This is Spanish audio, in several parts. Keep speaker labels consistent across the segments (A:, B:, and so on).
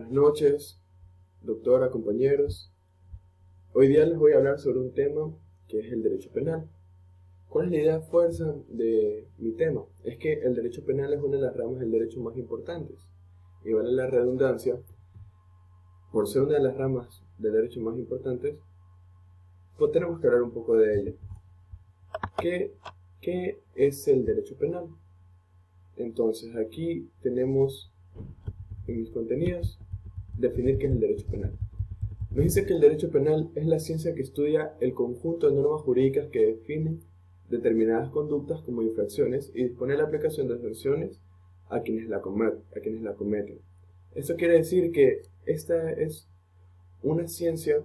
A: Buenas noches, doctora, compañeros. Hoy día les voy a hablar sobre un tema que es el derecho penal. ¿Cuál es la idea fuerza de mi tema? Es que el derecho penal es una de las ramas del derecho más importantes. Y vale la redundancia, por ser una de las ramas del derecho más importantes, pues tenemos que hablar un poco de ella. ¿Qué es el derecho penal? Entonces aquí tenemos en mis contenidos definir qué es el derecho penal. Nos dice que el derecho penal es la ciencia que estudia el conjunto de normas jurídicas que definen determinadas conductas como infracciones y dispone la aplicación de sanciones a quienes la cometen. Esto quiere decir que esta es una ciencia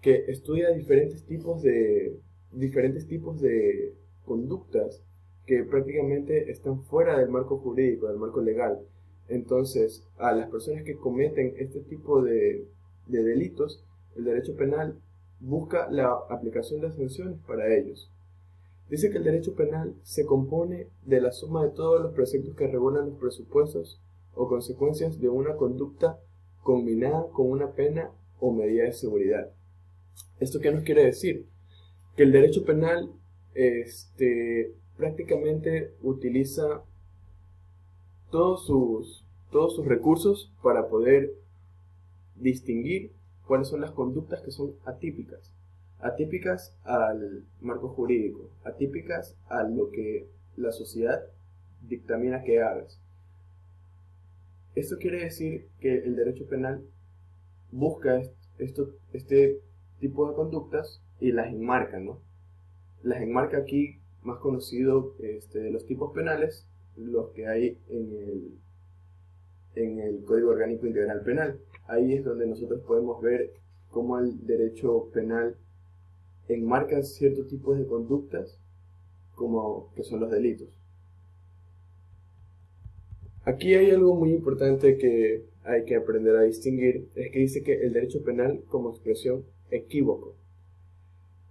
A: que estudia diferentes tipos de conductas que prácticamente están fuera del marco jurídico, del marco legal. Entonces, a las personas que cometen este tipo de delitos, el derecho penal busca la aplicación de sanciones para ellos. Dice que el derecho penal se compone de la suma de todos los preceptos que regulan los presupuestos o consecuencias de una conducta combinada con una pena o medida de seguridad. ¿Esto qué nos quiere decir? Que el derecho penal prácticamente utiliza todos sus recursos para poder distinguir cuáles son las conductas que son atípicas al marco jurídico, atípicas a lo que la sociedad dictamina que hagas. Esto quiere decir que el derecho penal busca este tipo de conductas y las enmarca, ¿no? Las enmarca aquí, más conocido de los tipos penales, los que hay en el Código Orgánico Integral Penal. Ahí es donde nosotros podemos ver cómo el derecho penal enmarca ciertos tipos de conductas como que son los delitos. Aquí hay algo muy importante que hay que aprender a distinguir, es que dice que el derecho penal como expresión equívoco.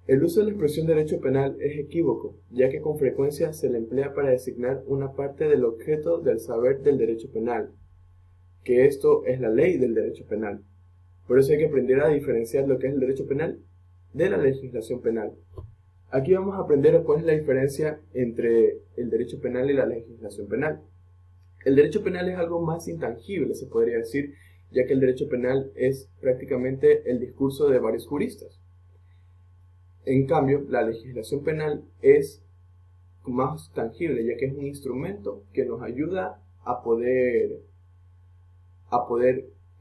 A: El uso de la expresión derecho penal es equívoco, ya que con frecuencia se le emplea para designar una parte del objeto del saber del derecho penal, que esto es la ley del derecho penal. Por eso hay que aprender a diferenciar lo que es el derecho penal de la legislación penal. Aquí vamos a aprender cuál es la diferencia entre el derecho penal y la legislación penal. El derecho penal es algo más intangible, se podría decir, ya que el derecho penal es prácticamente el discurso de varios juristas. En cambio, la legislación penal es más tangible, ya que es un instrumento que nos ayuda a poder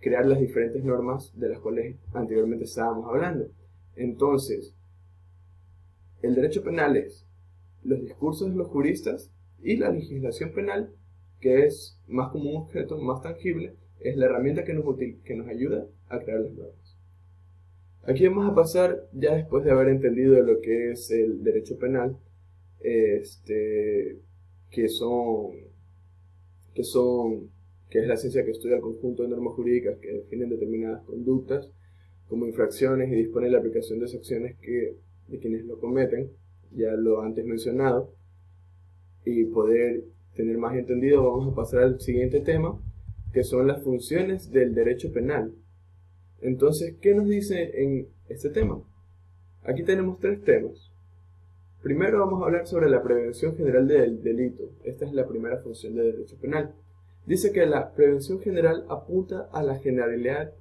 A: crear las diferentes normas de las cuales anteriormente estábamos hablando. Entonces, el derecho penal es los discursos de los juristas y la legislación penal, que es más como un objeto, más tangible, es la herramienta que nos ayuda a crear las normas. Aquí vamos a pasar, ya después de haber entendido lo que es el derecho penal, que es la ciencia que estudia el conjunto de normas jurídicas que definen determinadas conductas como infracciones y dispone la aplicación de sanciones de quienes lo cometen, ya lo antes mencionado, y poder tener más entendido, vamos a pasar al siguiente tema, que son las funciones del derecho penal. Entonces, ¿qué nos dice en este tema? Aquí tenemos tres temas. Primero vamos a hablar sobre la prevención general del delito. Esta es la primera función del derecho penal. Dice que la prevención general apunta a la generalidad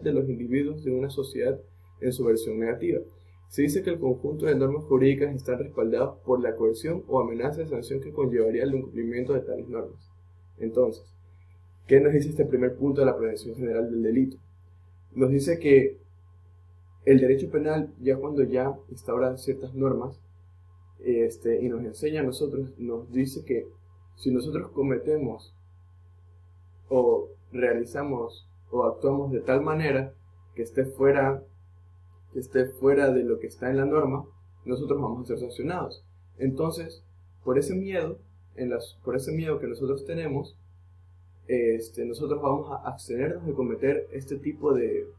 A: de los individuos de una sociedad en su versión negativa. Se dice que el conjunto de normas jurídicas están respaldados por la coerción o amenaza de sanción que conllevaría el incumplimiento de tales normas. Entonces, ¿qué nos dice este primer punto de la prevención general del delito? Nos dice que el derecho penal, ya cuando ya instaura ciertas normas y nos enseña a nosotros, nos dice que si nosotros cometemos o realizamos o actuamos de tal manera que esté fuera de lo que está en la norma, nosotros vamos a ser sancionados. Entonces, por ese miedo que nosotros tenemos, nosotros vamos a abstenernos de cometer este tipo de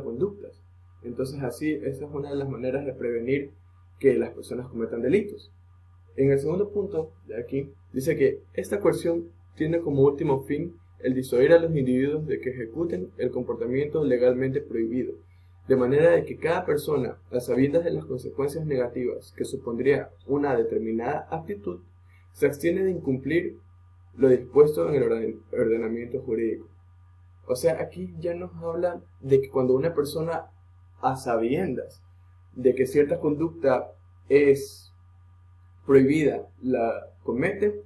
A: conductas. Entonces así, esa es una de las maneras de prevenir que las personas cometan delitos. En el segundo punto de aquí, dice que esta coerción tiene como último fin el disuadir a los individuos de que ejecuten el comportamiento legalmente prohibido, de manera de que cada persona, a sabiendas de las consecuencias negativas que supondría una determinada actitud, se abstiene de incumplir lo dispuesto en el ordenamiento jurídico. O sea, aquí ya nos habla de que cuando una persona, a sabiendas de que cierta conducta es prohibida, la comete,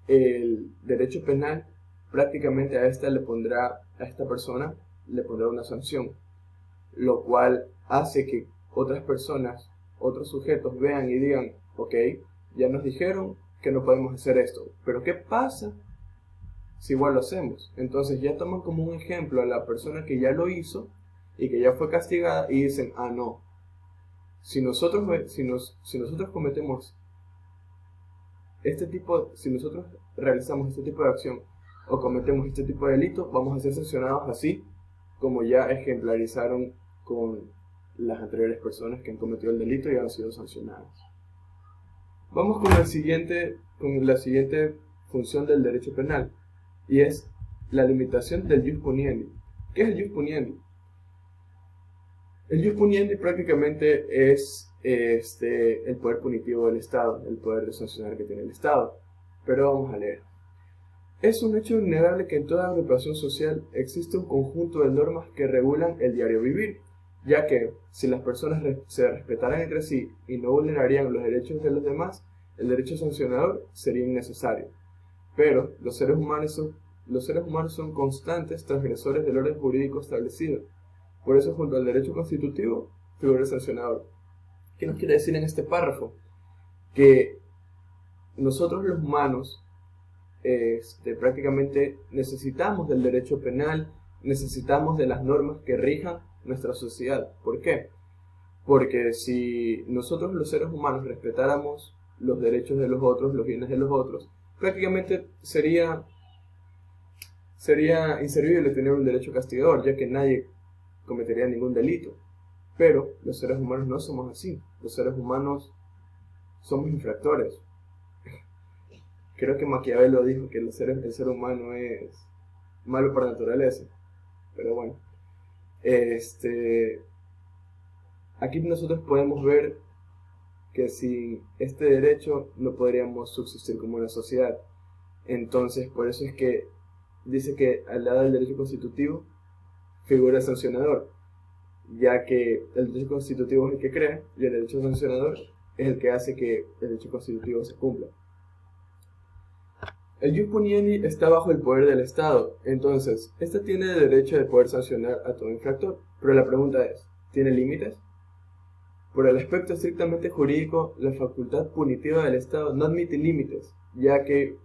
A: el derecho penal prácticamente a esta persona le pondrá una sanción, lo cual hace que otras personas, otros sujetos vean y digan, ok, ya nos dijeron que no podemos hacer esto, pero ¿qué pasa si igual lo hacemos? Entonces ya toman como un ejemplo a la persona que ya lo hizo y que ya fue castigada y dicen, ah no, si nosotros cometemos si nosotros realizamos este tipo de acción o cometemos este tipo de delito, vamos a ser sancionados así como ya ejemplarizaron con las anteriores personas que han cometido el delito y han sido sancionadas. Vamos con la siguiente función del derecho penal, y es la limitación del jus puniendi. ¿Qué es el jus puniendi? El jus puniendi prácticamente es el poder punitivo del Estado, el poder de sancionar que tiene el Estado. Pero vamos a leer. Es un hecho innegable que en toda agrupación social existe un conjunto de normas que regulan el diario vivir, ya que si las personas se respetaran entre sí y no vulnerarían los derechos de los demás, el derecho sancionador sería innecesario. Pero los seres humanos son constantes transgresores del orden jurídico establecido. Por eso, junto al derecho constitutivo, figura el sancionador. ¿Qué nos quiere decir en este párrafo? Que nosotros los humanos prácticamente necesitamos del derecho penal, necesitamos de las normas que rijan nuestra sociedad. ¿Por qué? Porque si nosotros los seres humanos respetáramos los derechos de los otros, los bienes de los otros, prácticamente sería inservible tener un derecho castigador, ya que nadie cometería ningún delito. Pero los seres humanos no somos así. Los seres humanos somos infractores. Creo que Maquiavelo dijo que el ser humano es malo por naturaleza. Pero bueno. Aquí nosotros podemos ver que sin este derecho no podríamos subsistir como una sociedad. Entonces, por eso es que dice que al lado del derecho constitutivo figura el sancionador, ya que el derecho constitutivo es el que crea y el derecho sancionador es el que hace que el derecho constitutivo se cumpla. El jus puniendi está bajo el poder del Estado, entonces, este tiene el derecho de poder sancionar a todo infractor, pero la pregunta es, ¿tiene límites? Por el aspecto estrictamente jurídico, la facultad punitiva del Estado no admite límites, ya que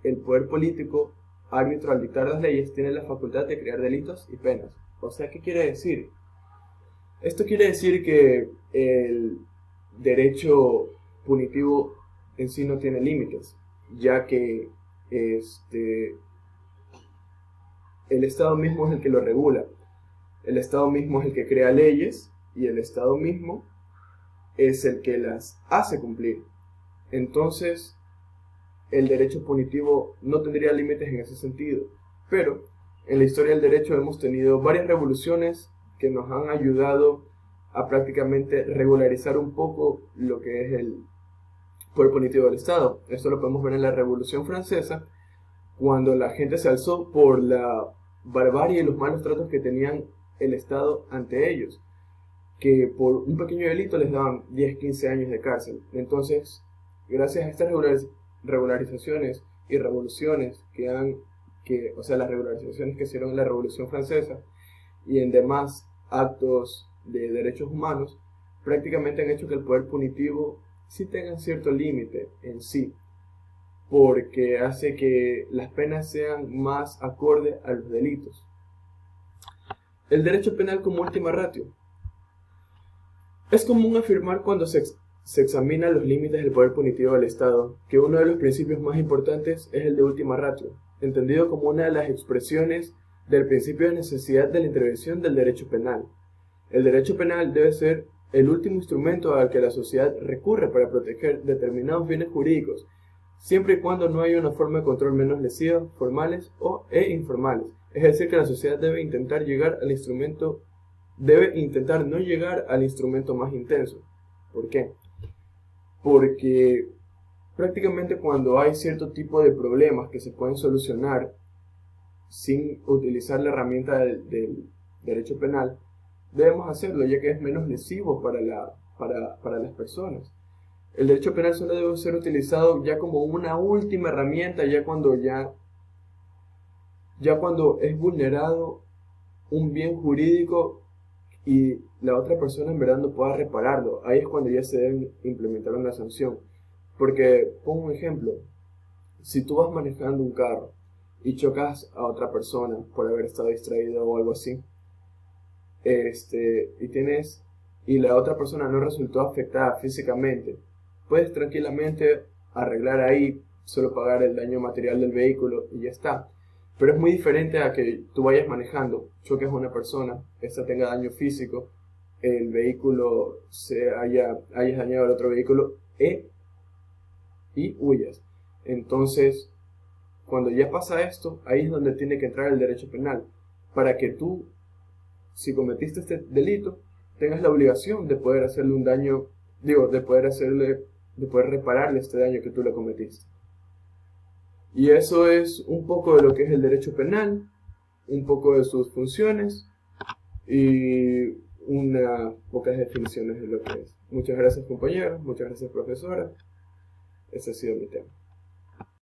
A: el poder político, árbitro al dictar las leyes, tiene la facultad de crear delitos y penas. O sea, ¿qué quiere decir? Esto quiere decir que el derecho punitivo en sí no tiene límites, ya que el Estado mismo es el que lo regula, el Estado mismo es el que crea leyes y el Estado mismo es el que las hace cumplir. Entonces, el derecho punitivo no tendría límites en ese sentido, pero en la historia del derecho hemos tenido varias revoluciones que nos han ayudado a prácticamente regularizar un poco lo que es el poder punitivo del Estado. Esto lo podemos ver en la Revolución Francesa, cuando la gente se alzó por la barbarie y los malos tratos que tenían el Estado ante ellos, que por un pequeño delito les daban 10-15 años de cárcel. Entonces, gracias a estas regularizaciones y revoluciones las regularizaciones que hicieron en la Revolución Francesa y en demás actos de derechos humanos, prácticamente han hecho que el poder punitivo sí tenga cierto límite en sí, porque hace que las penas sean más acorde a los delitos. El derecho penal como última ratio. Es común afirmar cuando se examinan los límites del poder punitivo del Estado que uno de los principios más importantes es el de última ratio, entendido como una de las expresiones del principio de necesidad de la intervención del derecho penal. El derecho penal debe ser el último instrumento al que la sociedad recurre para proteger determinados bienes jurídicos, siempre y cuando no haya una forma de control menos lesiva, formales e informales. Es decir, que la sociedad debe intentar no llegar al instrumento más intenso. ¿Por qué? Porque prácticamente cuando hay cierto tipo de problemas que se pueden solucionar sin utilizar la herramienta del derecho penal, debemos hacerlo, ya que es menos lesivo para las personas. El derecho penal solo debe ser utilizado ya como una última herramienta, ya cuando es vulnerado un bien jurídico y la otra persona en verdad no pueda repararlo. Ahí es cuando ya se debe implementar una sanción. Porque, pongo un ejemplo, si tú vas manejando un carro y chocas a otra persona por haber estado distraído o algo así, y la otra persona no resultó afectada físicamente, puedes tranquilamente arreglar ahí, solo pagar el daño material del vehículo y ya está. Pero es muy diferente a que tú vayas manejando, choques a una persona, esta tenga daño físico, el vehículo hayas dañado al otro vehículo y huyas. Entonces, cuando ya pasa esto, ahí es donde tiene que entrar el derecho penal, para que tú, si cometiste este delito, tengas la obligación de poder hacerle un daño, de poder repararle este daño que tú le cometiste. Y eso es un poco de lo que es el derecho penal, un poco de sus funciones y unas pocas definiciones de lo que es. Muchas gracias, compañeros, muchas gracias, profesora. Ese ha sido mi tema.